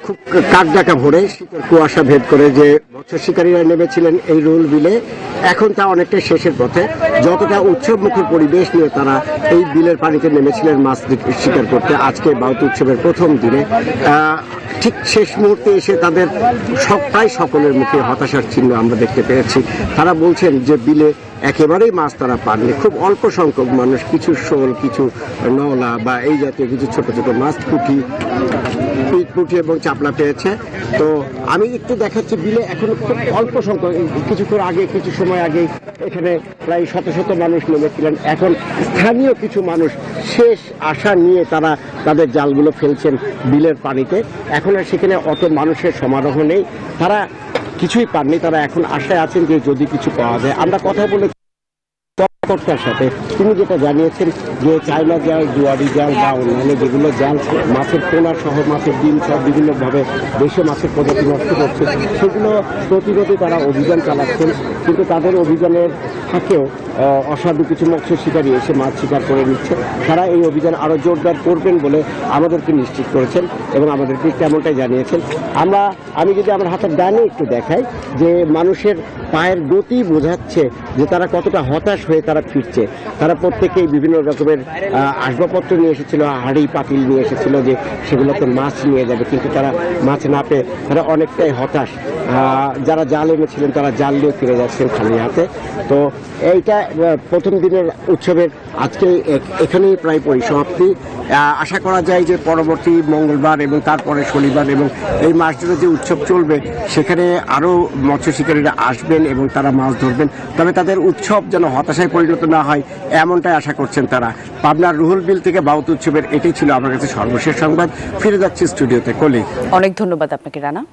খুব কাকডাকা ভোরে শীতের কুয়াশা ভেদ করে যে মৎস্য শিকারীরা নেমেছিলেন এই রুল বিলে, এখন তা অনেকটা শেষের পথে। যতটা উৎসবমুখর পরিবেশ নিয়ে তারা এই বিলের পানিতে নেমেছিলেন মাছ শিকার করতে, আজকে বাউত উৎসবের প্রথম দিনে ঠিক শেষ মুহূর্তে এসে তাদের প্রায় সকলের মুখে হতাশার চিহ্ন আমরা দেখতে পেয়েছি। তারা বলছেন যে বিলে একেবারেই মাছ তারা পাননি, খুব অল্প সংখ্যক মানুষ কিছু শোল, কিছু নওলা বা এই জাতীয় কিছু ছোট ছোট মাছ, পুঁটি এবং চাপলা পেয়েছে। তো আমি একটু দেখাচ্ছি, বিলে এখন খুব অল্প সংখ্যক, কিছু সময় আগে এখানে প্রায় শত শত মানুষ নেমেছিলেন। এখন স্থানীয় কিছু মানুষ শেষ আশা নিয়ে তারা তাদের জালগুলো ফেলছেন বিলের পানিতে। এখন আর সেখানে অত মানুষের সমারোহ নেই, তারা কিছুই পাননি, তারা এখন আশায় আছেন যে যদি কিছু পাওয়া যায়। আমরা কথা বলে কর্তার সাথে তিনি যেটা জানিয়েছেন যে চায়না জাল, জুয়ারি জাল বা অন্যান্য যেগুলো জাল মাছের পোনা সহ মাছের ডিম সব বিভিন্নভাবে দেশে মাছের প্রজাতি নষ্ট করছে, সেগুলো প্রতিরোধে তারা অভিযান চালাচ্ছেন। কিন্তু তাদের অভিযানের ফাঁকেও অসাধু কিছু মৎস্য শিকারী এসে মাছ শিকার করে নিচ্ছে। তারা এই অভিযান আরও জোরদার করবেন বলে আমাদেরকে নিশ্চিত করেছেন এবং আমাদেরকে তেমনটাই জানিয়েছেন। আমি যদি আমার হাতের ডানে একটু দেখাই, যে মানুষের পায়ের গতি বোঝাচ্ছে যে তারা কতটা হতাশ হয়ে তারা ফিরছে। তারা প্রত্যেকেই বিভিন্ন রকমের আসবাবপত্র নিয়ে এসেছিল, হাঁড়ি পাতিল নিয়ে এসেছিল যে সেগুলোতে মাছ নিয়ে যাবে, কিন্তু তারা মাছ না পেয়ে তারা অনেকটাই হতাশ। যারা জাল এনেছিলেন তারা জাল নিয়ে ফিরে যাচ্ছেন খালি হাতে। তো এইটা প্রথম দিনের উৎসবের আজকে এখানেই প্রায় পরিসমাপ্তি। আশা করা যায় যে পরবর্তী মঙ্গলবার এবং তারপরে শনিবার এবং এই মাস জুড়ে যে উৎসব চলবে সেখানে আরও মৎস্য শিকারীরা আসবেন এবং তারা মাছ ধরবেন। তবে তাদের উৎসব যেন হতাশায় পরিণত না হয় এমনটাই আশা করছেন তারা। পাবনার রুহুল বিল থেকে বাউত উৎসবের এটাই ছিল আমার কাছে সর্বশেষ সংবাদ। ফিরে যাচ্ছি স্টুডিওতে। কলি, অনেক ধন্যবাদ আপনাকে রানা।